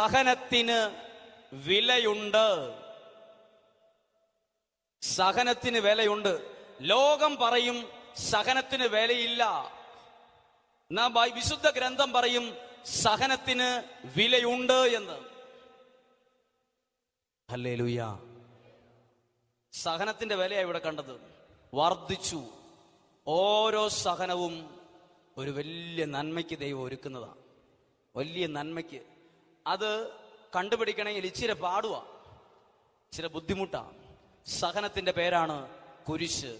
സഹനത്തിന് വിലയുണ്ട്. സഹനത്തിന് വിലയുണ്ട്. ലോകം പറയും സഹനത്തിന് വിലയില്ല. നാം വിശുദ്ധ ഗ്രന്ഥം പറയും സഹനത്തിന് വിലയുണ്ട് എന്ന്. ഹല്ലേലൂയ. സഹനത്തിന്റെ വിലയാണ് ഇവിടെ കണ്ടത്. വർദ്ധിച്ചു. ഓരോ സഹനവും ഒരു വലിയ നന്മയ്ക്ക് ദൈവം ഒരുക്കുന്നതാണ്. വലിയ നന്മയ്ക്ക്. അത് കണ്ടുപിടിക്കണമെങ്കിൽ ഇച്ചിരി പാടുക, ഇച്ചിരി ബുദ്ധിമുട്ടാണ്. സഹനത്തിന്റെ പേരാണ് കുരിശ്.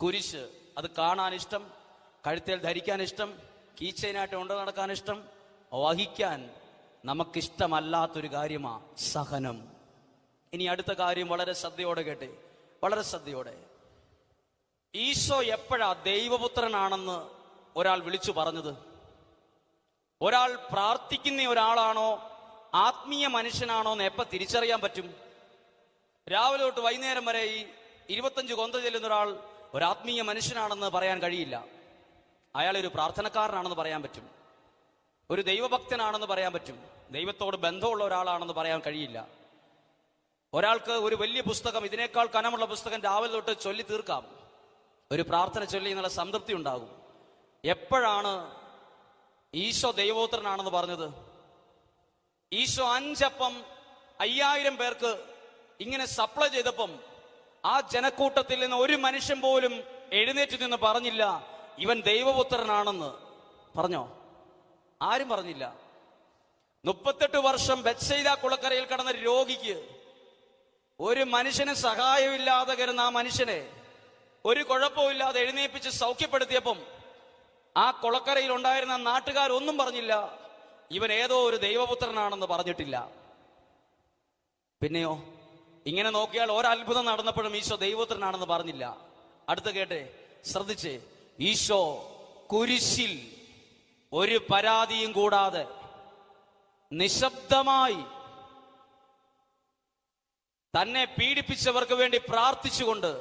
കുരിശ് അത് കാണാൻ ഇഷ്ടം, കഴുത്തേൽ ധരിക്കാൻ ഇഷ്ടം, കീച്ചൈനായിട്ട് കൊണ്ട് നടക്കാൻ ഇഷ്ടം, വഹിക്കാൻ നമുക്കിഷ്ടമല്ലാത്തൊരു കാര്യമാണ് സഹനം. ഇനി അടുത്ത കാര്യം വളരെ ശ്രദ്ധയോടെ കേട്ടെ, വളരെ ശ്രദ്ധയോടെ. ഈശോ എപ്പോഴാ ദൈവപുത്രനാണെന്ന് ഒരാൾ വിളിച്ചു പറഞ്ഞത്? ഒരാൾ പ്രാർത്ഥിക്കുന്ന ഒരാളാണോ ആത്മീയ മനുഷ്യനാണോ എന്ന് എപ്പോൾ തിരിച്ചറിയാൻ പറ്റും? രാവിലെ തൊട്ട് വൈകുന്നേരം വരെ ഈ 25 കൊന്ത ചെല്ലുന്ന ഒരാൾ ഒരു ആത്മീയ മനുഷ്യനാണെന്ന് പറയാൻ കഴിയില്ല. അയാളൊരു പ്രാർത്ഥനക്കാരനാണെന്ന് പറയാൻ പറ്റും, ഒരു ദൈവഭക്തനാണെന്ന് പറയാൻ പറ്റും, ദൈവത്തോട് ബന്ധമുള്ള ഒരാളാണെന്ന് പറയാൻ കഴിയില്ല. ഒരാൾക്ക് ഒരു വലിയ പുസ്തകം, ഇതിനേക്കാൾ കനമുള്ള പുസ്തകം രാവിലെ തൊട്ട് ചൊല്ലി തീർക്കാം, ഒരു പ്രാർത്ഥന ചൊല്ലി എന്നുള്ള സംതൃപ്തി ഉണ്ടാകും. എപ്പോഴാണ് ഈശോ ദൈവപുത്രനാണെന്ന് പറഞ്ഞത്? ഈശോ 5 അപ്പം 5000 പേർക്ക് ഇങ്ങനെ സപ്ലൈ ചെയ്തപ്പം ആ ജനക്കൂട്ടത്തിൽ നിന്ന് ഒരു മനുഷ്യൻ പോലും എഴുന്നേറ്റ് നിന്ന് പറഞ്ഞില്ല ഇവൻ ദൈവപുത്രനാണെന്ന്. പറഞ്ഞോ? ആരും പറഞ്ഞില്ല. 38 വർഷം ബെത്സയിദ കുളക്കരയിൽ കിടന്ന രോഗിക്ക്, ഒരു മനുഷ്യന് സഹായമില്ലാതെ കരുന്ന ആ മനുഷ്യനെ ഒരു കുഴപ്പമില്ലാതെ എഴുന്നേൽപ്പിച്ച് സൗഖ്യപ്പെടുത്തിയപ്പം ആ കുളക്കരയിൽ ഉണ്ടായിരുന്ന നാട്ടുകാരൊന്നും പറഞ്ഞില്ല ഇവൻ ഏതോ ഒരു ദൈവപുത്രനാണെന്ന് പറഞ്ഞിട്ടില്ല. പിന്നെയോ ഇങ്ങനെ നോക്കിയാൽ ഒരത്ഭുതം നടന്നപ്പോഴും ഈശോ ദൈവപുത്രനാണെന്ന് പറഞ്ഞില്ല. അടുത്ത കേട്ടെ, ശ്രദ്ധിച്ചേ. ഈശോ കുരിശിൽ ഒരു പരാതിയും കൂടാതെ നിശബ്ദമായി തന്നെ പീഡിപ്പിച്ചവർക്ക് വേണ്ടി പ്രാർത്ഥിച്ചുകൊണ്ട്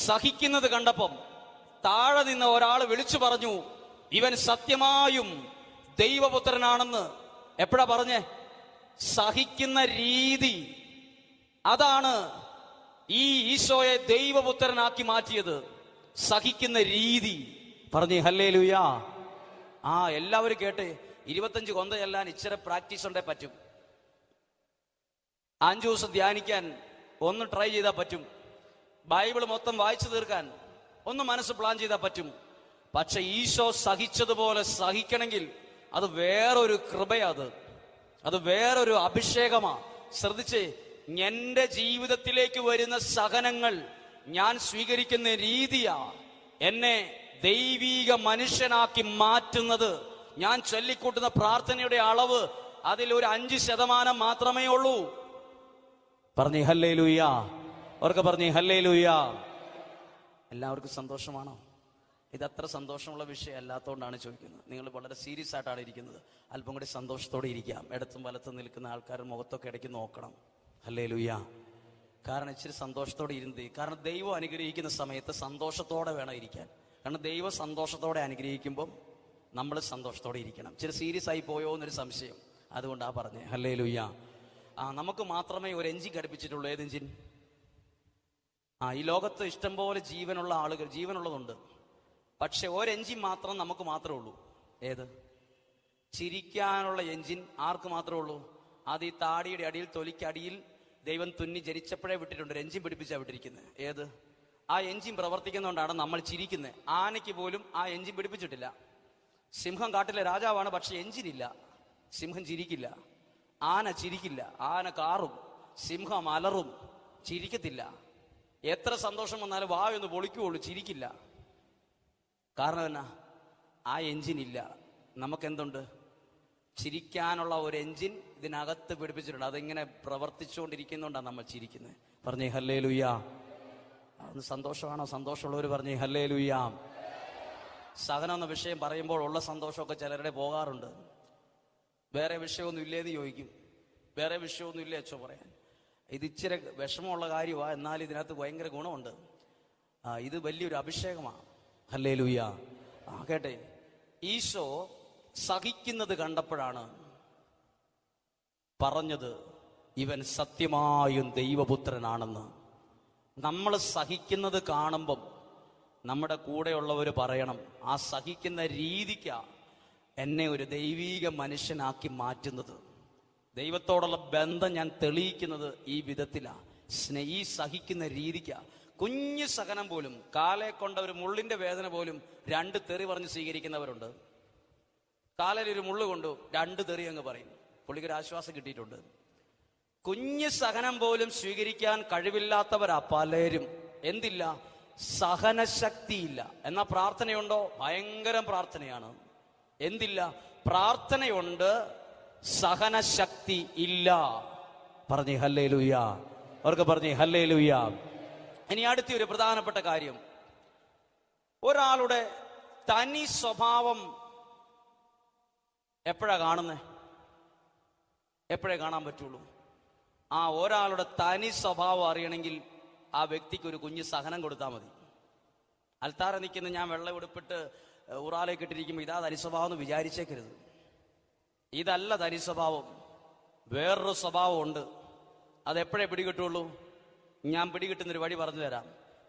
സഹിക്കുന്നത് കണ്ടപ്പം താഴെ നിന്ന് ഒരാൾ വിളിച്ചു പറഞ്ഞു ഇവൻ സത്യമായും ദൈവപുത്രനാണെന്ന്. എപ്പോഴാ പറഞ്ഞേ? സഹിക്കുന്ന രീതി. അതാണ് ഈ ഈശോയെ ദൈവപുത്രനാക്കി മാറ്റിയത്. സഹിക്കുന്ന രീതി. പറഞ്ഞേ ഹല്ലേലൂയ. എല്ലാവരും കേട്ടെ. 25 കൊന്ത ചെല്ലാൻ ഇച്ചിരി പ്രാക്ടീസ് ഉണ്ടേ പറ്റും. 5 ദിവസം ധ്യാനിക്കാൻ ഒന്ന് ട്രൈ ചെയ്താൽ പറ്റും. ബൈബിൾ മൊത്തം വായിച്ചു തീർക്കാൻ ഒന്ന് മനസ്സ് പ്ലാൻ ചെയ്താൽ പറ്റും. പക്ഷെ ഈശോ സഹിച്ചതുപോലെ സഹിക്കണമെങ്കിൽ അത് വേറൊരു കൃപയാ. അത് വേറൊരു അഭിഷേകമാ. ശ്രദ്ധിച്ചേ, എന്റെ ജീവിതത്തിലേക്ക് വരുന്ന സഹനങ്ങൾ ഞാൻ സ്വീകരിക്കുന്ന രീതിയാ എന്നെ ദൈവീക മനുഷ്യനാക്കി മാറ്റുന്നത്. ഞാൻ ചൊല്ലിക്കൂട്ടുന്ന പ്രാർത്ഥനയുടെ അളവ് അതിലൊരു 5% മാത്രമേ ഉള്ളൂ. പറഞ്ഞേ ഹല്ലേലൂയ. അവർക്ക് പറഞ്ഞേ ഹല്ലേലൂയ. എല്ലാവർക്കും സന്തോഷമാണോ? ഇതത്ര സന്തോഷമുള്ള വിഷയം അല്ലാത്തതുകൊണ്ടാണ് ചോദിക്കുന്നത്. നിങ്ങൾ വളരെ സീരിയസ് ആയിട്ടാണ് ഇരിക്കുന്നത്. അല്പം കൂടി സന്തോഷത്തോടെ ഇരിക്കാം. ഇടത്തും വലത്തും നിൽക്കുന്ന ആൾക്കാരുടെ മുഖത്തൊക്കെ ഇടയ്ക്ക് നോക്കണം. ഹല്ലേലൂയ. കാരണം ഇച്ചിരി സന്തോഷത്തോടെ ഇരുന്ന്, കാരണം ദൈവം അനുഗ്രഹിക്കുന്ന സമയത്ത് സന്തോഷത്തോടെ വേണം ഇരിക്കാൻ. കാരണം ദൈവം സന്തോഷത്തോടെ അനുഗ്രഹിക്കുമ്പം നമ്മൾ സന്തോഷത്തോടെ ഇരിക്കണം. ഇച്ചിരി സീരിയസ് ആയി പോയോ എന്നൊരു സംശയം, അതുകൊണ്ടാ പറഞ്ഞേ. ഹല്ലേലൂയ. നമുക്ക് മാത്രമേ ഒരു എഞ്ചിൻ ഘടിപ്പിച്ചിട്ടുള്ളൂ. ഏത് എഞ്ചിൻ? ഈ ലോകത്ത് ഇഷ്ടംപോലെ ജീവനുള്ള ആളുകൾ, ജീവനുള്ളതുണ്ട്. പക്ഷെ ഒരു എഞ്ചിൻ മാത്രം നമുക്ക് മാത്രമേ ഉള്ളൂ. ഏത്? ചിരിക്കാനുള്ള എഞ്ചിൻ ആർക്ക് മാത്രമേ ഉള്ളൂ? അത് ഈ താടിയുടെ അടിയിൽ, തൊലിക്കടിയിൽ ദൈവം തുന്നി ജനിച്ചപ്പോഴേ വിട്ടിട്ടുണ്ട്. ഒരു എഞ്ചിൻ പിടിപ്പിച്ചാണ് വിട്ടിരിക്കുന്നത്. ഏത്? ആ എഞ്ചിൻ പ്രവർത്തിക്കുന്നതുകൊണ്ടാണ് നമ്മൾ ചിരിക്കുന്നത്. ആനയ്ക്ക് പോലും ആ എഞ്ചിൻ പിടിപ്പിച്ചിട്ടില്ല. സിംഹം കാട്ടിലെ രാജാവാണ്, പക്ഷെ എഞ്ചിനില്ല. സിംഹം ചിരിക്കില്ല, ആന ചിരിക്കില്ല. ആന കാറും, സിംഹം അലറും, ചിരിക്കത്തില്ല. എത്ര സന്തോഷം വന്നാലും വായൊന്ന് പൊളിക്കുള്ളൂ, ചിരിക്കില്ല. കാരണം എന്നാ? ആ എഞ്ചിനില്ല. നമുക്കെന്തുണ്ട്? ചിരിക്കാനുള്ള ഒരു എഞ്ചിൻ ഇതിനകത്ത് പിടിപ്പിച്ചിട്ടുണ്ട്. അതിങ്ങനെ പ്രവർത്തിച്ചുകൊണ്ടിരിക്കുന്നതുകൊണ്ടാണ് നമ്മൾ ചിരിക്കുന്നത്. പറഞ്ഞേ ഹല്ലേലൂയ. അന്ന് സന്തോഷമാണോ? സന്തോഷമുള്ളവർ പറഞ്ഞേ ഹല്ലേലൂയ. സഹനം എന്ന വിഷയം പറയുമ്പോൾ ഉള്ള സന്തോഷമൊക്കെ ചിലരുടെ പോകാറുണ്ട്. വേറെ വിഷയമൊന്നും ഇല്ലേന്ന് ചോദിക്കും. വേറെ വിഷയമൊന്നും ഇല്ലേ അച്ചോ പറയാൻ? ഇത് ഇച്ചിരി വിഷമമുള്ള കാര്യമാണ്, എന്നാൽ ഇതിനകത്ത് ഭയങ്കര ഗുണമുണ്ട്. ഇത് വലിയൊരു അഭിഷേകമാണ്. ഹല്ലേലൂയ. കേട്ടെ, ഈശോ സഹിക്കുന്നത് കണ്ടപ്പോഴാണ് പറഞ്ഞത് ഇവൻ സത്യമായും ദൈവപുത്രനാണെന്ന്. നമ്മൾ സഹിക്കുന്നത് കാണുമ്പം നമ്മുടെ കൂടെയുള്ളവർ പറയണം, ആ സഹിക്കുന്ന രീതിക്കാ എന്നെ ഒരു ദൈവീക മനുഷ്യനാക്കി മാറ്റുന്നത്. ദൈവത്തോടുള്ള ബന്ധം ഞാൻ തെളിയിക്കുന്നത് ഈ വിധത്തിലാ. ഈ സഹിക്കുന്ന രീതിക്കാ. കുഞ്ഞു സഹനം പോലും, കാലെ കൊണ്ട ഒരു മുള്ളിന്റെ വേദന പോലും 2 തെറി പറഞ്ഞ് സ്വീകരിക്കുന്നവരുണ്ട്. കാലയിൽ ഒരു മുള്ളു കൊണ്ടു 2 തെറി അങ്ങ് പറയും, പുള്ളിക്കൊരു ആശ്വാസം കിട്ടിയിട്ടുണ്ട്. കുഞ്ഞു സഹനം പോലും സ്വീകരിക്കാൻ കഴിവില്ലാത്തവരാ പലരും. എന്തില്ല? സഹനശക്തിയില്ല. എന്നാ പ്രാർത്ഥനയുണ്ടോ? ഭയങ്കരം പ്രാർത്ഥനയാണ്. എന്തില്ല? പ്രാർത്ഥനയുണ്ട്, സഹനശക്തി ഇല്ല. പറഞ്ഞേ ഹല്ലേലൂയ. അവർക്ക് പറഞ്ഞേ ഹല്ലേലൂയ. ഇനി അടുത്ത ഒരു പ്രധാനപ്പെട്ട കാര്യം, ഒരാളുടെ തനി സ്വഭാവം എപ്പോഴാ കാണുന്നേ? എപ്പോഴേ കാണാൻ പറ്റുള്ളൂ? ഒരാളുടെ തനി സ്വഭാവം അറിയണമെങ്കിൽ ആ വ്യക്തിക്ക് ഒരു കുഞ്ഞ് സഹനം കൊടുത്താൽ മതി. അൽത്താര നിൽക്കുന്ന ഞാൻ വെള്ളം ഉടുപ്പിട്ട് ഉറാലേക്ക് ഇട്ടിരിക്കുമ്പോൾ ഇതാ തനി സ്വഭാവം എന്ന് വിചാരിച്ചേക്കരുത്. ഇതല്ല തനി സ്വഭാവം. വേറൊരു സ്വഭാവം ഉണ്ട്. അതെപ്പോഴേ പിടികിട്ടുള്ളൂ? ഞാൻ പിടികിട്ടുന്നൊരു വഴി പറഞ്ഞു തരാം.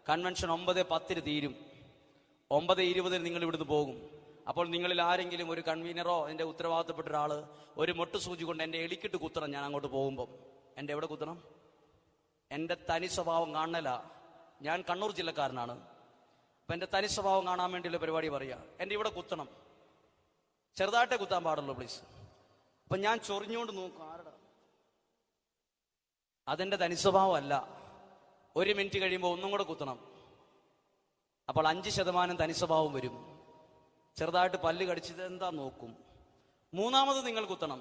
കൺവെൻഷൻ 9:10 തീരും. 9:20 നിങ്ങൾ ഇവിടുന്ന് പോകും. അപ്പോൾ നിങ്ങളിൽ ആരെങ്കിലും ഒരു കൺവീനറോ എൻ്റെ ഉത്തരവാദിത്തപ്പെട്ട ഒരാൾ ഒരു മൊട്ട് സൂചി കൊണ്ട് എൻ്റെ എലിക്കിട്ട് കുത്തണം. ഞാൻ അങ്ങോട്ട് പോകുമ്പം എൻ്റെ എവിടെ കുത്തണം? എൻ്റെ തനി സ്വഭാവം കാണല. ഞാൻ കണ്ണൂർ ജില്ലക്കാരനാണ്. അപ്പം എൻ്റെ തനി സ്വഭാവം കാണാൻ വേണ്ടിയുള്ള പരിപാടി പറയുക. എൻ്റെ ഇവിടെ കുത്തണം. ചെറുതായിട്ടേ കുത്താൻ പാടുള്ളൂ പ്ലീസ്. അപ്പം ഞാൻ ചൊറിഞ്ഞുകൊണ്ട് നോക്കും, ആരുടെ? അതെൻ്റെ തനി സ്വഭാവം അല്ല. 1 മിനിറ്റ് കഴിയുമ്പോൾ ഒന്നും കൂടെ കുത്തണം. അപ്പോൾ 5% തനി സ്വഭാവം വരും. ചെറുതായിട്ട് പല്ല് കടിച്ചത് എന്താ നോക്കും. 3ാമത് നിങ്ങൾ കുത്തണം,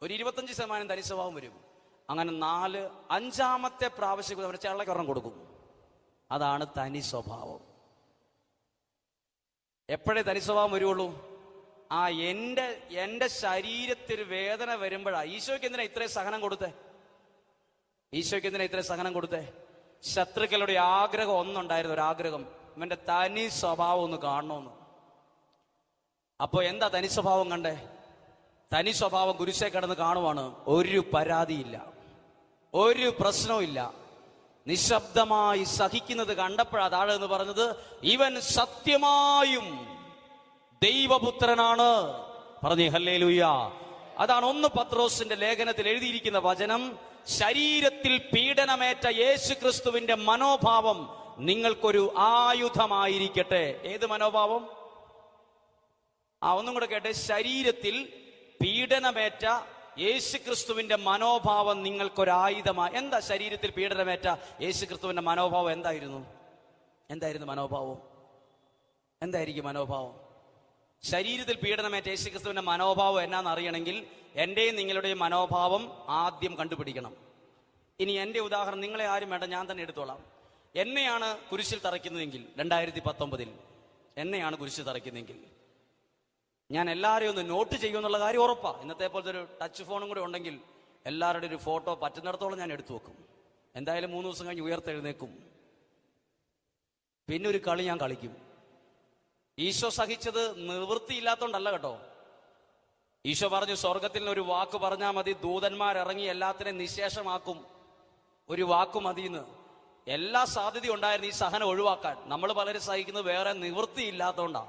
ഒരു 25% തനി സ്വഭാവം വരും. അങ്ങനെ 5ാമത്തെ പ്രാവശ്യം അവർ ചള്ളക്കൊരെണ്ണം കൊടുക്കും. അതാണ് തനി സ്വഭാവം. എപ്പോഴേ തനി സ്വഭാവം വരുള്ളൂ? എൻ്റെ ശരീരത്തിൽ വേദന വരുമ്പോഴാ. ഈശോയ്ക്ക് എന്തിനാ ഇത്രയും സഹനം കൊടുത്തേ? ഈശോയ്ക്ക് എന്തിനാ ഇത്രയും സഹനം കൊടുത്തേ? ശത്രുക്കളുടെ ആഗ്രഹം ഒന്നുണ്ടായിരുന്നു, ഒരാഗ്രഹം, ഇവന്റെ തനി സ്വഭാവം ഒന്ന് കാണണമെന്ന്. അപ്പോ എന്താ തനി സ്വഭാവം കണ്ടേ? തനി സ്വഭാവം കുരിശേ കിടന്ന് കാണുവാണ്. ഒരു പരാതിയില്ല, ഒരു പ്രശ്നവും ഇല്ല. നിശബ്ദമായി സഹിക്കുന്നത് കണ്ടപ്പോഴാ താഴെ എന്ന് പറഞ്ഞത്, ഇവൻ സത്യമായും ദൈവപുത്രനാണ്. പറഞ്ഞേ ഹല്ലേലൂയ. അതാണ് 1 പത്രോസിന്റെ ലേഖനത്തിൽ എഴുതിയിരിക്കുന്ന വചനം. ശരീരത്തിൽ പീഡനമേറ്റ യേശു ക്രിസ്തുവിന്റെ മനോഭാവം നിങ്ങൾക്കൊരു ആയുധമായിരിക്കട്ടെ. ഏത് മനോഭാവം? ഒന്നും കൂടെ കേട്ടെ. ശരീരത്തിൽ പീഡനമേറ്റ യേശു ക്രിസ്തുവിന്റെ മനോഭാവം നിങ്ങൾക്കൊരായുധമായി. എന്താ ശരീരത്തിൽ പീഡനമേറ്റ യേശു ക്രിസ്തുവിന്റെ മനോഭാവം? എന്തായിരുന്നു മനോഭാവം? എന്തായിരിക്കും മനോഭാവം? ശരീരത്തിൽ പീഡനമേറ്റ യേശു ക്രിസ്തുവിന്റെ മനോഭാവം എന്നാന്ന് അറിയണമെങ്കിൽ എന്റെയും നിങ്ങളുടെയും മനോഭാവം ആദ്യം കണ്ടുപിടിക്കണം. ഇനി എന്റെ ഉദാഹരണം നിങ്ങളെ ആരും വേണ്ട, ഞാൻ തന്നെ എടുത്തോളാം. എന്നെയാണ് കുരിശിൽ തറയ്ക്കുന്നതെങ്കിൽ, 2019 എന്നെയാണ് കുരിശിൽ തറയ്ക്കുന്നതെങ്കിൽ, ഞാൻ എല്ലാവരെയും ഒന്ന് നോട്ട് ചെയ്യുമെന്നുള്ള കാര്യം ഉറപ്പാ. ഇന്നത്തെ പോലത്തെ ഒരു ടച്ച് ഫോണും കൂടെ ഉണ്ടെങ്കിൽ എല്ലാവരുടെയും ഒരു ഫോട്ടോ പറ്റുന്നിടത്തോളം ഞാൻ എടുത്തു വെക്കും. എന്തായാലും 3 ദിവസം കഴിഞ്ഞ് ഉയർത്തെഴുന്നേക്കും. പിന്നെ ഒരു കളി ഞാൻ കളിക്കും. ഈശോ സഹിച്ചത് നിവൃത്തിയില്ലാത്തോണ്ടല്ല കേട്ടോ. ഈശോ പറഞ്ഞു, സ്വർഗത്തിൽ നിന്ന് ഒരു വാക്ക് പറഞ്ഞാൽ മതി, ദൂതന്മാരിറങ്ങി എല്ലാത്തിനെയും നിശേഷമാക്കും. ഒരു വാക്ക് മതിയെന്ന്. എല്ലാ സാധ്യതയും ഉണ്ടായിരുന്നു ഈ സഹനം ഒഴിവാക്കാൻ. നമ്മൾ പലരും സഹിക്കുന്നത് വേറെ നിവൃത്തിയില്ലാത്തോണ്ടാ.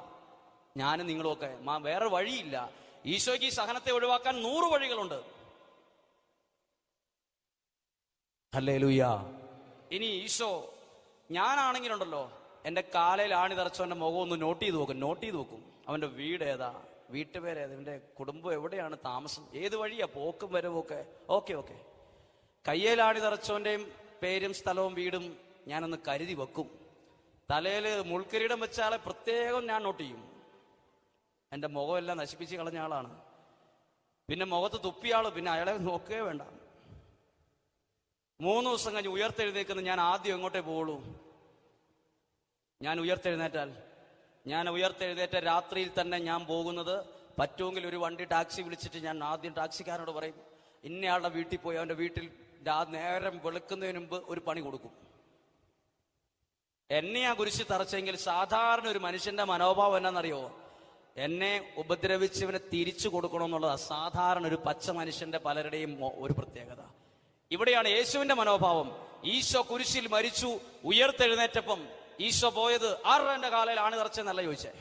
ഞാനും നിങ്ങളുമൊക്കെ വേറെ വഴിയില്ല. ഈശോയ്ക്ക് ഈ സഹനത്തെ ഒഴിവാക്കാൻ 100 വഴികളുണ്ട്. ഹല്ലേലൂയ. ഇനി ഈശോ, ഞാനാണെങ്കിലുണ്ടല്ലോ, എൻ്റെ കാലയിൽ ആണി തറച്ചവൻ്റെ മുഖം ഒന്ന് നോട്ട് ചെയ്ത് നോക്കും. അവൻ്റെ വീട് ഏതാ, വീട്ടുപേരേതാ, ഇവൻ്റെ കുടുംബം എവിടെയാണ് താമസം, ഏത് വഴിയാ പോക്കും വരവൊക്കെ. ഓക്കെ. കയ്യേലാണി തറച്ചവൻ്റെയും പേരും സ്ഥലവും വീടും ഞാനൊന്ന് കരുതി വെക്കും. തലയിൽ മുൾക്കിരീടം വെച്ചാളെ പ്രത്യേകം ഞാൻ നോട്ട് ചെയ്യും. എൻ്റെ മുഖമെല്ലാം നശിപ്പിച്ച് കളഞ്ഞ ആളാണ്. പിന്നെ മുഖത്ത് തുപ്പിയാള്, പിന്നെ അയാളെ നോക്കുകയേ വേണ്ട. 3 ദിവസം കഴിഞ്ഞ് ഉയർത്തെഴുന്നേക്കുന്ന ഞാൻ ആദ്യം എങ്ങോട്ടേ പോവുള്ളൂ? ഞാൻ ഉയർത്തെഴുന്നേറ്റ രാത്രിയിൽ തന്നെ ഞാൻ പോകുന്നത്, പറ്റുമെങ്കിൽ ഒരു വണ്ടി ടാക്സി വിളിച്ചിട്ട് ഞാൻ ആദ്യം ടാക്സിക്കാരനോട് പറയും, ഇന്നയാളുടെ വീട്ടിൽ പോയി അവൻ്റെ വീട്ടിൽ നേരം വെളുക്കുന്നതിന് മുമ്പ് ഒരു പണി കൊടുക്കും. എന്നെയാ കുരിശിൽ തറച്ചെങ്കിൽ സാധാരണ ഒരു മനുഷ്യന്റെ മനോഭാവം എന്നാന്നറിയോ? എന്നെ ഉപദ്രവിച്ചവനെ തിരിച്ചു കൊടുക്കണമെന്നുള്ളത് സാധാരണ ഒരു പച്ച മനുഷ്യന്റെ പലരുടെയും ഒരു പ്രത്യേകത. ഇവിടെയാണ് യേശുവിന്റെ മനോഭാവം. ഈശോ കുരിശിൽ മരിച്ചു, ഉയർത്തെഴുന്നേറ്റപ്പം ഈശോ പോയത് ആരുടെ എന്റെ കാലയിൽ ആണി തറച്ചെന്നല്ല ചോദിച്ചേ.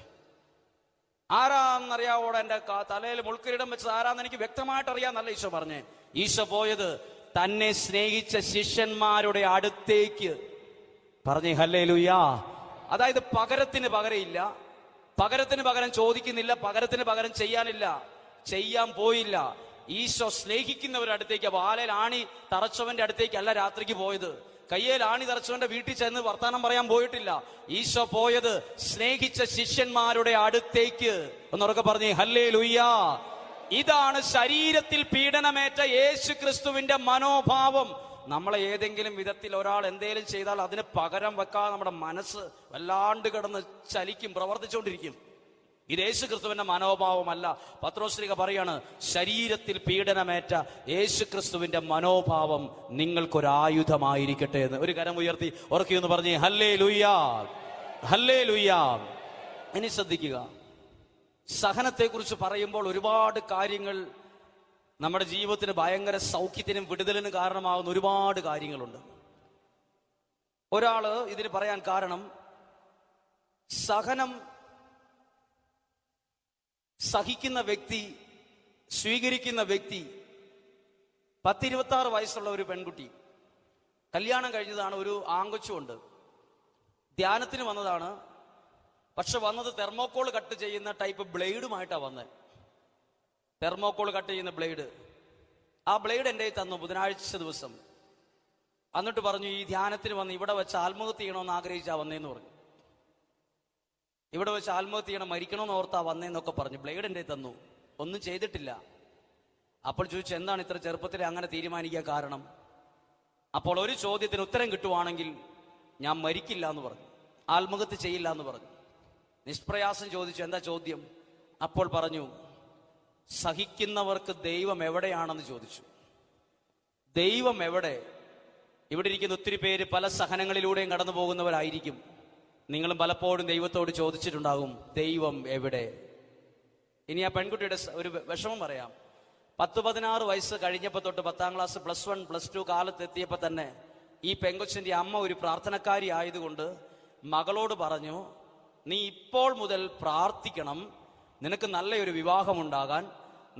ആരാന്നറിയാവോടെ എന്റെ തലയിൽ മുൾക്കിരീടം വെച്ചത് ആരാന്ന് എനിക്ക് വ്യക്തമായിട്ട് അറിയാന്നല്ല ഈശോ പറഞ്ഞേ. ഈശോ പോയത് തന്നെ സ്നേഹിച്ച ശിഷ്യന്മാരുടെ അടുത്തേക്ക്. പറഞ്ഞേ ഹല്ലേലൂയാ. അതായത് പകരത്തിന് പകരമില്ല, പകരത്തിന് പകരം ചോദിക്കുന്നില്ല, പകരത്തിന് പകരം ചെയ്യാനില്ല, ചെയ്യാൻ പോയില്ല. ഈശോ സ്നേഹിക്കുന്നവരുടെ അടുത്തേക്ക്, വാലയിൽ ആണി തറച്ചവന്റെ അടുത്തേക്കല്ല രാത്രിക്ക് പോയത്. കയ്യേൽ ആണി തറച്ചവന്റെ വീട്ടിൽ ചെന്ന് വർത്താനം പറയാൻ പോയിട്ടില്ല. ഈശോ പോയത് സ്നേഹിച്ച ശിഷ്യന്മാരുടെ അടുത്തേക്ക്. ഒന്നുറക്കെ പറഞ്ഞേ ഹല്ലേലൂയാ. ഇതാണ് ശരീരത്തിൽ പീഡനമേറ്റ യേശു ക്രിസ്തുവിന്റെ മനോഭാവം. നമ്മളെ ഏതെങ്കിലും വിധത്തിൽ ഒരാൾ എന്തേലും ചെയ്താൽ അതിന് പകരം വെക്കാതെ നമ്മുടെ മനസ്സ് വല്ലാണ്ട് കിടന്ന് ചലിക്കും, പ്രവർത്തിച്ചുകൊണ്ടിരിക്കും. ഇത് യേശു ക്രിസ്തുവിന്റെ മനോഭാവമല്ല. പത്രോശ്ലീഹ പറയാണ്, ശരീരത്തിൽ പീഡനമേറ്റ യേശു ക്രിസ്തുവിന്റെ മനോഭാവം നിങ്ങൾക്കൊരായുധമായിരിക്കട്ടെ എന്ന്. ഒരു കരം ഉയർത്തി ഉറക്കിയെന്ന് പറഞ്ഞേ ഹല്ലേലൂയാ, ഹല്ലേലൂയാ. ഇനി ശ്രദ്ധിക്കുക, സഹനത്തെക്കുറിച്ച് പറയുമ്പോൾ ഒരുപാട് കാര്യങ്ങൾ നമ്മുടെ ജീവിതത്തിന് ഭയങ്കര സൗഖ്യത്തിനും വിടുതലിനും കാരണമാകുന്ന ഒരുപാട് കാര്യങ്ങളുണ്ട്. ഒരാള് ഇതിന് പറയാൻ കാരണം, സഹനം സഹിക്കുന്ന വ്യക്തി, സ്വീകരിക്കുന്ന വ്യക്തി, 10-26 വയസ്സുള്ള ഒരു പെൺകുട്ടി, കല്യാണം കഴിഞ്ഞതാണ്, ഒരു ആങ്കൊച്ചുണ്ട്, ധ്യാനത്തിന് വന്നതാണ്. പക്ഷെ വന്നത് തെർമോക്കോൾ കട്ട് ചെയ്യുന്ന ടൈപ്പ് ബ്ലേഡുമായിട്ടാണ് വന്നത്. തെർമോക്കോൾ കട്ട് ചെയ്യുന്ന ബ്ലേഡ്. ആ ബ്ലേഡ് എൻ്റെ തന്നു ബുധനാഴ്ച ദിവസം. എന്നിട്ട് പറഞ്ഞു, ഈ ധ്യാനത്തിന് വന്ന് ഇവിടെ വെച്ച് ആത്മഹത്യ ചെയ്യണമെന്ന് ആഗ്രഹിച്ചാ വന്നേന്ന് പറഞ്ഞു. ഇവിടെ വെച്ച് ആത്മഹത്യ ചെയ്യണം, മരിക്കണമെന്ന് ഓർത്താ വന്നേന്നൊക്കെ പറഞ്ഞു. ബ്ലേഡ് എൻ്റെ തന്നു, ഒന്നും ചെയ്തിട്ടില്ല. അപ്പോൾ ചോദിച്ചു, എന്താണ് ഇത്ര ചെറുപ്പത്തിൽ അങ്ങനെ തീരുമാനിക്കാൻ കാരണം? അപ്പോൾ ഒരു ചോദ്യത്തിന് ഉത്തരം കിട്ടുവാണെങ്കിൽ ഞാൻ മരിക്കില്ല എന്ന് പറഞ്ഞു, ആത്മഹത്യ ചെയ്യില്ല എന്ന് പറഞ്ഞു. നിഷ്പ്രയാസം ചോദിച്ചു, എന്താ ചോദ്യം? അപ്പോൾ പറഞ്ഞു, സഹിക്കുന്നവർക്ക് ദൈവം എവിടെയാണെന്ന് ചോദിച്ചു. ദൈവം എവിടെ? ഇവിടെ ഇരിക്കുന്ന ഒത്തിരി പേര് പല സഹനങ്ങളിലൂടെയും കടന്നു പോകുന്നവരായിരിക്കും. നിങ്ങളും പലപ്പോഴും ദൈവത്തോട് ചോദിച്ചിട്ടുണ്ടാകും, ദൈവം എവിടെ? ഇനി ആ പെൺകുട്ടിയുടെ ഒരു വിഷമം പറയാം. 10-16 വയസ്സ് കഴിഞ്ഞപ്പോൾ തൊട്ട് 10ാം ക്ലാസ്, +1, +2 കാലത്ത് എത്തിയപ്പോൾ തന്നെ ഈ പെങ്കൊച്ചിന്റെ അമ്മ ഒരു പ്രാർത്ഥനക്കാരി ആയതുകൊണ്ട് മകളോട് പറഞ്ഞു, നീ ഇപ്പോൾ മുതൽ പ്രാർത്ഥിക്കണം, നിനക്ക് നല്ലൊരു വിവാഹമുണ്ടാകാൻ,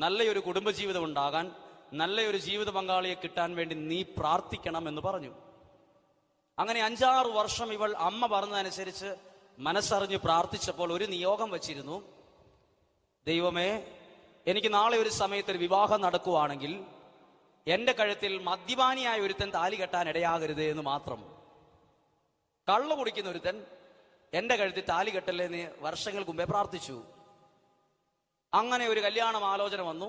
നല്ലൊരു കുടുംബജീവിതം ഉണ്ടാകാൻ, നല്ലൊരു ജീവിത പങ്കാളിയെ കിട്ടാൻ വേണ്ടി നീ പ്രാർത്ഥിക്കണം എന്ന് പറഞ്ഞു. അങ്ങനെ 5-6 വർഷം ഇവൾ അമ്മ പറഞ്ഞതനുസരിച്ച് മനസ്സറിഞ്ഞ് പ്രാർത്ഥിച്ചപ്പോൾ ഒരു നിയോഗം വച്ചിരുന്നു, ദൈവമേ, എനിക്ക് നാളെ ഒരു സമയത്ത് ഒരു വിവാഹം നടക്കുവാണെങ്കിൽ എന്റെ കഴുത്തിൽ മദ്യപാനിയായ ഒരുത്തൻ താലി കെട്ടാൻ ഇടയാകരുത് എന്ന് മാത്രം. കള്ളു കുടിക്കുന്ന ഒരുത്തൻ എന്റെ കഴുത്തിൽ താലി കെട്ടല്ലേ എന്ന് വർഷങ്ങൾക്ക് മുമ്പേ പ്രാർത്ഥിച്ചു. അങ്ങനെ ഒരു കല്യാണം ആലോചന വന്നു.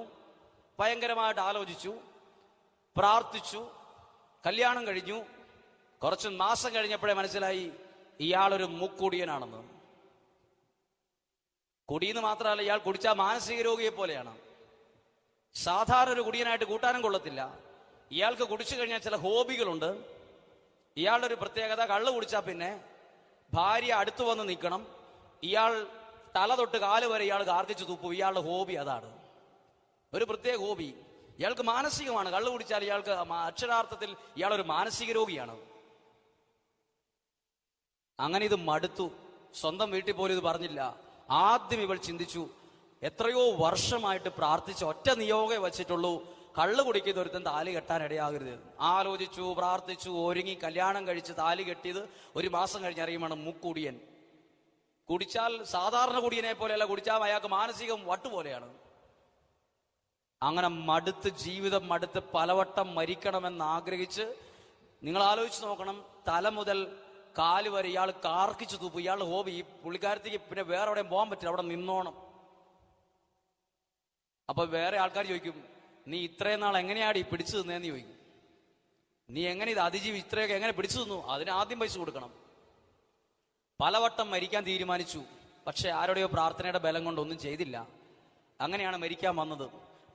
ഭയങ്കരമായിട്ട് ആലോചിച്ചു, പ്രാർത്ഥിച്ചു, കല്യാണം കഴിഞ്ഞു. കുറച്ച് മാസം കഴിഞ്ഞപ്പോഴേ മനസ്സിലായി ഇയാളൊരു മുക്കുടിയനാണെന്ന്. കുടിയെന്ന് മാത്രമല്ല, ഇയാൾ കുടിച്ചാൽ മാനസിക രോഗിയെ പോലെയാണ്. സാധാരണ ഒരു കുടിയനായിട്ട് കൂട്ടാനും കൊള്ളത്തില്ല. ഇയാൾക്ക് കുടിച്ചു കഴിഞ്ഞാൽ ചില ഹോബികളുണ്ട്. ഇയാളുടെ ഒരു പ്രത്യേകത, കള്ളു കുടിച്ചാൽ പിന്നെ ഭാര്യ അടുത്തു വന്ന് നിൽക്കണം. ഇയാൾ തല തൊട്ട് കാല് വരെ ഇയാൾ ഗാർഗിച്ചു തുപ്പും. ഇയാളുടെ ഹോബി അതാണ്, ഒരു പ്രത്യേക ഹോബി. ഇയാൾക്ക് മാനസികമാണ്. കള്ളു കുടിച്ചാൽ ഇയാൾക്ക് അക്ഷരാർത്ഥത്തിൽ ഇയാളൊരു മാനസിക രോഗിയാണ്. അങ്ങനെ ഇത് മടുത്തു. സ്വന്തം വീട്ടിൽ പോലും ഇത് പറഞ്ഞില്ല. ആദ്യം ഇവൾ ചിന്തിച്ചു, എത്രയോ വർഷമായിട്ട് പ്രാർത്ഥിച്ച ഒറ്റ നിയോഗേ വച്ചിട്ടുള്ളൂ, കള്ളു കുടിക്കുന്ന ഒരുത്തൻ താലി കെട്ടാൻ ഇടയാകരുത്. ആലോചിച്ചു, പ്രാർത്ഥിച്ചു, ഒരുങ്ങി, കല്യാണം കഴിച്ച് താലി കെട്ടിയത് 1 മാസം കഴിഞ്ഞ് അറിയുമാണ് മുക്കുടിയൻ. കുടിച്ചാൽ സാധാരണ കുടിയനെ പോലെയല്ല, കുടിച്ചാൽ അയാൾക്ക് മാനസികം വട്ടുപോലെയാണ്. അങ്ങനെ മടുത്ത്, ജീവിതം മടുത്ത്, പലവട്ടം മരിക്കണമെന്ന് ആഗ്രഹിച്ച്, നിങ്ങൾ ആലോചിച്ച് നോക്കണം, തല മുതൽ കാല് വരെ ഇയാൾ കാർക്കിച്ചു തൂപ്പും. ഇയാളുടെ ഹോബി. ഈ പുള്ളിക്കാരത്തേക്ക് പിന്നെ വേറെ എവിടെയും പോകാൻ പറ്റില്ല, അവിടെ നിന്നോണം. അപ്പൊ വേറെ ആൾക്കാർ ചോദിക്കും, നീ ഇത്രയും നാൾ എങ്ങനെയാടി പിടിച്ചു നിന്നേന്ന് ചോദിക്കും. നീ എങ്ങനെ ഇത് അതിജീവി ഇത്രയൊക്കെ എങ്ങനെ പിടിച്ചു നിന്നു? അതിന് ആദ്യം പൈസ കൊടുക്കണം. പലവട്ടം മരിക്കാൻ തീരുമാനിച്ചു, പക്ഷെ ആരുടെയോ പ്രാർത്ഥനയുടെ ബലം കൊണ്ട് ഒന്നും ചെയ്തില്ല. അങ്ങനെയാണ് മരിക്കാൻ വന്നത്.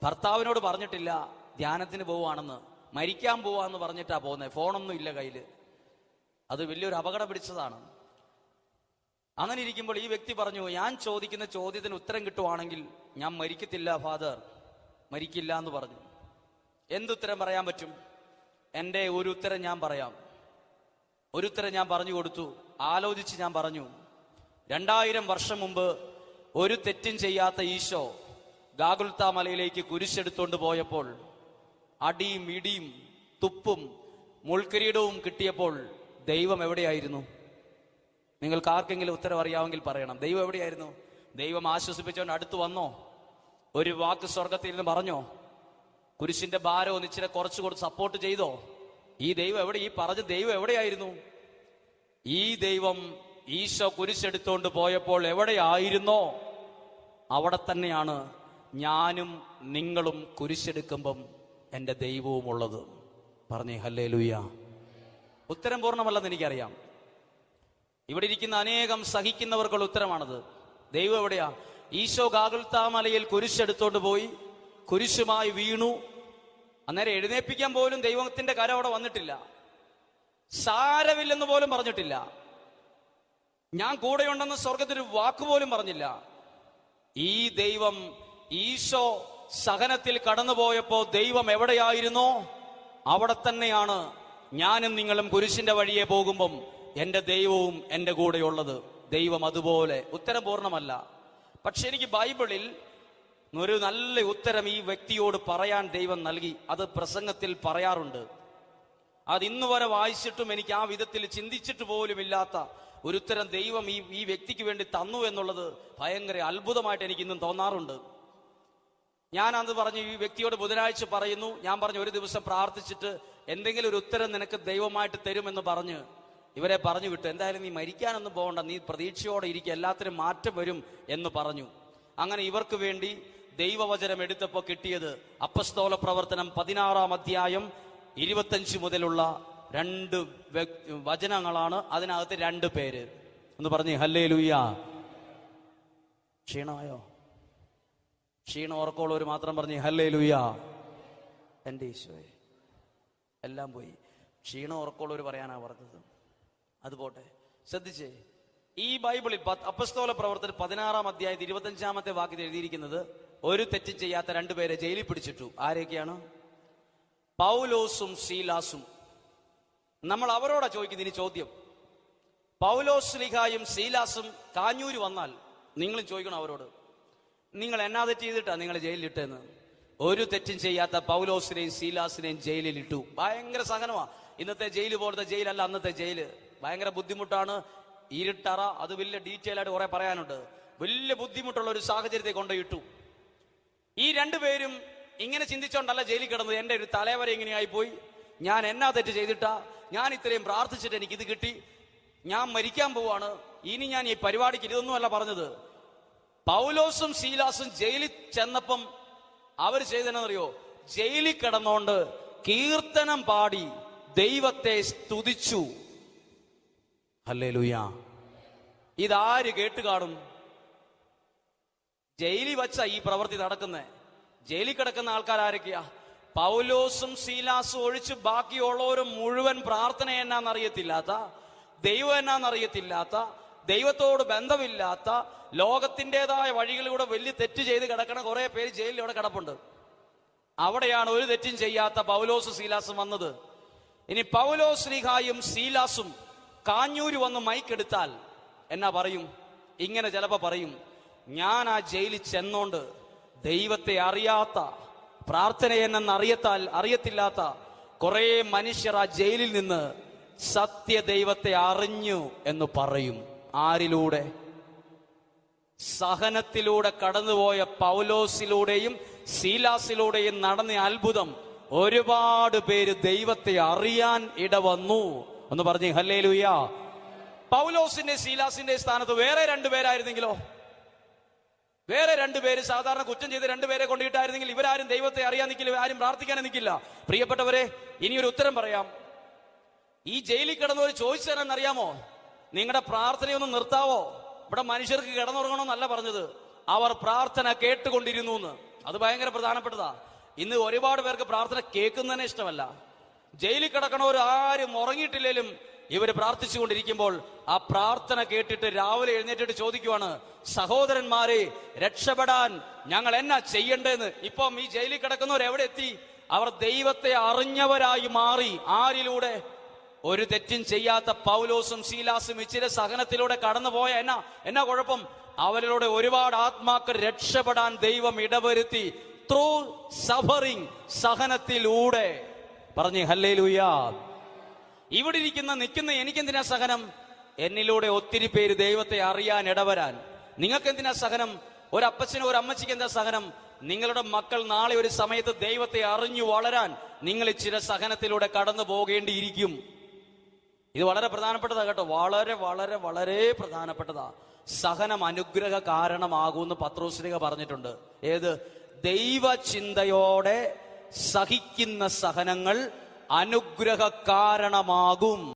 ഭർത്താവിനോട് പറഞ്ഞിട്ടില്ല ധ്യാനത്തിന് പോവാണെന്ന്, മരിക്കാൻ പോവാന്ന് പറഞ്ഞിട്ടാ പോകുന്നത്. ഫോണൊന്നും ഇല്ല കയ്യില്. അത് വലിയൊരു അപകടം പിടിച്ചതാണ്. അങ്ങനെ ഇരിക്കുമ്പോൾ ഈ വ്യക്തി പറഞ്ഞു, ഞാൻ ചോദിക്കുന്ന ചോദ്യത്തിന് ഉത്തരം കിട്ടുവാണെങ്കിൽ ഞാൻ മരിക്കത്തില്ല ഫാദർ, മരിക്കില്ല എന്ന് പറഞ്ഞു. എന്തുത്തരം പറയാൻ പറ്റും? എൻ്റെ ഒരു ഉത്തരം ഞാൻ പറയാം. ഒരു ഉത്തരം ഞാൻ പറഞ്ഞു കൊടുത്തു. ആലോചിച്ച് ഞാൻ പറഞ്ഞു, 2000 വർഷം മുമ്പ് ഒരു തെറ്റും ചെയ്യാത്ത ഈശോ ഗാഗുൽത്താ മലയിലേക്ക് കുരിശെടുത്തോണ്ട് പോയപ്പോൾ അടിയും ഇടിയും തുപ്പും മുൾക്കിരീടവും കിട്ടിയപ്പോൾ ദൈവം എവിടെയായിരുന്നു? നിങ്ങൾക്ക് ആർക്കെങ്കിലും ഉത്തരം അറിയാമെങ്കിൽ പറയണം. ദൈവം എവിടെയായിരുന്നു? ദൈവം ആശ്വസിപ്പിച്ചുകൊണ്ട് അടുത്ത് വന്നോ? ഒരു വാക്ക് സ്വർഗത്തിൽ നിന്ന് പറഞ്ഞോ? കുരിശിന്റെ ഭാരം ഒന്ന് ഇച്ചിരി കുറച്ചു കൊടുത്ത് സപ്പോർട്ട് ചെയ്തോ? ഈ ദൈവം എവിടെ? ഈ പറഞ്ഞ ദൈവം എവിടെയായിരുന്നു? ഈ ദൈവം ഈശോ കുരിശെടുത്തോണ്ട് പോയപ്പോൾ എവിടെയായിരുന്നോ അവിടെ തന്നെയാണ് ഞാനും നിങ്ങളും കുരിശെടുക്കുമ്പം എൻ്റെ ദൈവവും ഉള്ളത്. പറഞ്ഞേ ഹല്ലേലൂയ. ഉത്തരം പൂർണ്ണമല്ലെന്ന് എനിക്കറിയാം. ഇവിടെ ഇരിക്കുന്ന അനേകം സഹിക്കുന്നവർക്കുള്ള ഉത്തരമാണത്. ദൈവം എവിടെയാ? ഈശോ ഗാഗുൽത്താ മലയിൽ കുരിശെടുത്തോണ്ട് പോയി, കുരിശുമായി വീണു. അന്നേരം എഴുന്നേൽപ്പിക്കാൻ പോലും ദൈവത്തിന്റെ കരം അവിടെ വന്നിട്ടില്ല. സാരമില്ലെന്ന് പോലും പറഞ്ഞിട്ടില്ല. ഞാൻ കൂടെയുണ്ടെന്ന് സ്വർഗത്തിൽ ഒരു വാക്കുപോലും പറഞ്ഞില്ല. ഈ ദൈവം ഈശോ സഹനത്തിൽ കടന്നുപോയപ്പോ ദൈവം എവിടെയായിരുന്നോ അവിടെ തന്നെയാണ് ഞാനും നിങ്ങളും കുരിശിന്റെ വഴിയെ പോകുമ്പം എൻ്റെ ദൈവവും എൻ്റെ കൂടെയുള്ളത്. ദൈവം അതുപോലെ. ഉത്തരം പൂർണ്ണമല്ല, പക്ഷെ എനിക്ക് ബൈബിളിൽ ഒരു നല്ല ഉത്തരം ഈ വ്യക്തിയോട് പറയാൻ ദൈവം നൽകി. അത് പ്രസംഗത്തിൽ പറയാറുണ്ട്. അത് ഇന്ന് വരെ വായിച്ചിട്ടും എനിക്ക് ആ വിധത്തിൽ ചിന്തിച്ചിട്ട് പോലും ഇല്ലാത്ത ഒരു ഉത്തരം ദൈവം ഈ വ്യക്തിക്ക് വേണ്ടി തന്നു എന്നുള്ളത് ഭയങ്കര അത്ഭുതമായിട്ട് എനിക്ക് ഇന്നും തോന്നാറുണ്ട്. ഞാൻ അത് പറഞ്ഞു ഈ വ്യക്തിയോട് ബുധനാഴ്ച പറയുന്നു. ഞാൻ പറഞ്ഞു, ഒരു ദിവസം പ്രാർത്ഥിച്ചിട്ട് എന്തെങ്കിലും ഒരു ഉത്തരം നിനക്ക് ദൈവമായിട്ട് തരുമെന്ന് പറഞ്ഞ് ഇവരെ പറഞ്ഞു വിട്ടു. എന്തായാലും നീ മരിക്കാനൊന്നും പോകണ്ട, നീ പ്രതീക്ഷയോടെ ഇരിക്കുക, എല്ലാത്തിനും മാറ്റം വരും എന്ന് പറഞ്ഞു. അങ്ങനെ ഇവർക്ക് വേണ്ടി ദൈവവചനം എടുത്തപ്പോൾ കിട്ടിയത് അപ്പസ്തോല പ്രവർത്തനം 16-ാം അധ്യായം 25 മുതലുള്ള 2 വചനങ്ങളാണ്. അതിനകത്ത് 2 പേര്. ഒന്ന് പറഞ്ഞേ ഹല്ലേലൂയ. ക്ഷീണമായോ? ക്ഷീണം ഓർക്കോളൂർ മാത്രം പറഞ്ഞേ ഹല്ലേലൂയ. എൻ്റെ ഈശോയെ, എല്ലാം പോയി. ക്ഷീണം ഓർക്കോളൂർ പറയാനാ പറഞ്ഞത്. അതുപോട്ടെ, ശ്രദ്ധിച്ചേ. ഈ ബൈബിളിൽ അപ്പസ്തോല പ്രവർത്തനം 16-ാം അധ്യായത്തിൽ 25-ാമത്തെ വാക്യത്തിൽ എഴുതിയിരിക്കുന്നത് ഒരു തെറ്റും ചെയ്യാത്ത 2 പേരെ ജയിലിൽ പിടിച്ചിട്ടു. ആരൊക്കെയാണ്? പൗലോസും സീലാസും. നമ്മൾ അവരോടാ ചോദിക്കുന്നത് ഇനി ചോദ്യം. പൗലോസ് ശ്ലീഹായും സീലാസും കാഞ്ഞൂര് വന്നാൽ നിങ്ങളും ചോദിക്കണം അവരോട്, നിങ്ങൾ എന്നാ തെറ്റ് ചെയ്തിട്ടാ നിങ്ങൾ ജയിലിലിട്ടെന്ന്? ഒരു തെറ്റും ചെയ്യാത്ത പൗലോസിനെയും സീലാസിനെയും ജയിലിലിട്ടു. ഭയങ്കര സഹനമാ. ഇന്നത്തെ ജയില് പോലത്തെ ജയിലല്ല അന്നത്തെ ജയില്. ഭയങ്കര ബുദ്ധിമുട്ടാണ്. ഇരുട്ടറ, അത് വലിയ ഡീറ്റെയിൽ ആയിട്ട് കുറെ പറയാനുണ്ട്. വലിയ ബുദ്ധിമുട്ടുള്ള ഒരു സാഹചര്യത്തെ കൊണ്ടുപോയിട്ടു. ഈ 2 പേരും ഇങ്ങനെ ചിന്തിച്ചോണ്ടല്ല ജയിലിൽ കിടന്നത്. എൻ്റെ ഒരു തലവരെ ഇങ്ങനെയായി പോയി, ഞാൻ എന്നാ തെറ്റ് ചെയ്തിട്ടാ, ഞാൻ ഇത്രയും പ്രാർത്ഥിച്ചിട്ട് എനിക്കിത് കിട്ടി, ഞാൻ മരിക്കാൻ പോവാണ്, ഇനി ഞാൻ ഈ പരിപാടിക്ക് ഇതൊന്നുമല്ല പറഞ്ഞത്. പൗലോസും സീലാസും ജയിലിൽ ചെന്നപ്പം അവർ ചെയ്തെന്നറിയോ? ജയിലിൽ കിടന്നോണ്ട് കീർത്തനം പാടി ദൈവത്തെ സ്തുതിച്ചു. ഹല്ലേലൂയ. ഇതാര് കേട്ട് കാണും? ജയിലിൽ വച്ച ഈ പ്രവൃത്തി നടക്കുന്നത്. ജയിലിൽ കിടക്കുന്ന ആൾക്കാർ ആരൊക്കെയാ? പൗലോസും സീലാസും ഒഴിച്ച് ബാക്കിയുള്ളവരും മുഴുവൻ പ്രാർത്ഥന എന്നാന്നറിയത്തില്ലാത്ത, ദൈവം എന്നാന്നറിയത്തില്ലാത്ത, ദൈവത്തോട് ബന്ധമില്ലാത്ത, ലോകത്തിൻ്റെതായ വഴികളിലൂടെ വലിയ തെറ്റ് ചെയ്ത് കിടക്കണ കുറെ പേര് ജയിലിലൂടെ കിടപ്പുണ്ട്. അവിടെയാണ് ഒരു തെറ്റും ചെയ്യാത്ത പൗലോസും സീലാസും വന്നത്. ഇനി പൗലോസ് ശ്ലീഹായും സീലാസും കാഞ്ഞൂര് വന്ന് മൈക്കെടുത്താൽ എന്നാ പറയും? ഇങ്ങനെ ചിലപ്പോ പറയും, ഞാൻ ആ ജയിലിൽ ചെന്നോണ്ട് ദൈവത്തെ അറിയാത്ത, പ്രാർത്ഥനയെന്നെന്ന് അറിയത്തില്ലാത്ത കുറെ മനുഷ്യർ ആ ജയിലിൽ നിന്ന് സത്യ ദൈവത്തെ അറിഞ്ഞു എന്ന് പറയും. ആരിലൂടെ? സഹനത്തിലൂടെ കടന്നുപോയ പൗലോസിലൂടെയും സീലാസിലൂടെയും നടന്ന അത്ഭുതം ഒരുപാട് പേര് ദൈവത്തെ അറിയാൻ ഇടവന്നു. ഒന്ന് പറഞ്ഞേ ഹല്ലേലൂയ. പൗലോസിന്റെ സീലാസിന്റെ സ്ഥാനത്ത് വേറെ 2 പേരായിരുന്നെങ്കിലോ? വേറെ 2 പേര് സാധാരണ കുറ്റം ചെയ്ത് 2 പേരെ കൊണ്ടിട്ടായിരുന്നെങ്കിൽ ഇവരാരും ദൈവത്തെ അറിയാൻ നിൽക്കില്ല, ആരും പ്രാർത്ഥിക്കാനും നിൽക്കില്ല. പ്രിയപ്പെട്ടവരെ, ഇനിയൊരു ഉത്തരം പറയാം. ഈ ജയിലിൽ കിടന്നവർ ചോദിച്ചതെന്നറിയാമോ? നിങ്ങളുടെ പ്രാർത്ഥനയൊന്നും നിർത്താവോ? ഇവിടെ മനുഷ്യർക്ക് കിടന്നുറങ്ങണമെന്നല്ല പറഞ്ഞത്, അവർ പ്രാർത്ഥന കേട്ടുകൊണ്ടിരുന്നു എന്ന്. അത് ഭയങ്കര പ്രധാനപ്പെട്ടതാ. ഇന്ന് ഒരുപാട് പേർക്ക് പ്രാർത്ഥന കേൾക്കുന്നതന്നെ ഇഷ്ടമല്ല. ജയിലിൽ കിടക്കണവർ ആരും ഉറങ്ങിയിട്ടില്ലേലും ഇവര് പ്രാർത്ഥിച്ചുകൊണ്ടിരിക്കുമ്പോൾ ആ പ്രാർത്ഥന കേട്ടിട്ട് രാവിലെ എഴുന്നേറ്റിട്ട് ചോദിക്കുവാണ്, സഹോദരന്മാരെ, രക്ഷപ്പെടാൻ ഞങ്ങൾ എന്നാ ചെയ്യണ്ടേന്ന്. ഇപ്പം ഈ ജയിലിൽ കിടക്കുന്നവർ എവിടെ എത്തി? അവർ ദൈവത്തെ അറിഞ്ഞവരായി മാറി. ആരിലൂടെ? ഒരു തെറ്റും ചെയ്യാത്ത പൗലോസും ശീലാസും ഇച്ചിരി സഹനത്തിലൂടെ കടന്നുപോയ എന്നാ കുഴപ്പം? അവരിലൂടെ ഒരുപാട് ആത്മാക്കൾ രക്ഷപ്പെടാൻ ദൈവം ഇടവരുത്തി. Through suffering, സഹനത്തിലൂടെ. പറഞ്ഞേ ഹല്ലേലൂയാ. ഇവിടെ നിൽക്കുന്ന എനിക്കെന്തിനാ സഹനം? എന്നിലൂടെ ഒത്തിരി പേര് ദൈവത്തെ അറിയാൻ ഇടവരാൻ. നിങ്ങൾക്ക് എന്തിനാ സഹനം? ഒരപ്പച്ചനും ഒരു അമ്മച്ചിക്ക് എന്താ സഹനം? നിങ്ങളുടെ മക്കൾ നാളെ ഒരു സമയത്ത് ദൈവത്തെ അറിഞ്ഞു വളരാൻ നിങ്ങൾ ഇച്ചിരി സഹനത്തിലൂടെ കടന്നു പോകേണ്ടിയിരിക്കും. ഇത് വളരെ പ്രധാനപ്പെട്ടതാ കേട്ടോ, വളരെ വളരെ വളരെ പ്രധാനപ്പെട്ടതാ. സഹനം അനുഗ്രഹ കാരണമാകുമെന്ന് പത്രോസ്ലീഹ പറഞ്ഞിട്ടുണ്ട്. ഏത്? ദൈവചിന്തയോടെ സഹിക്കുന്ന സഹനങ്ങൾ അനുഗ്രഹ കാരണമാകും.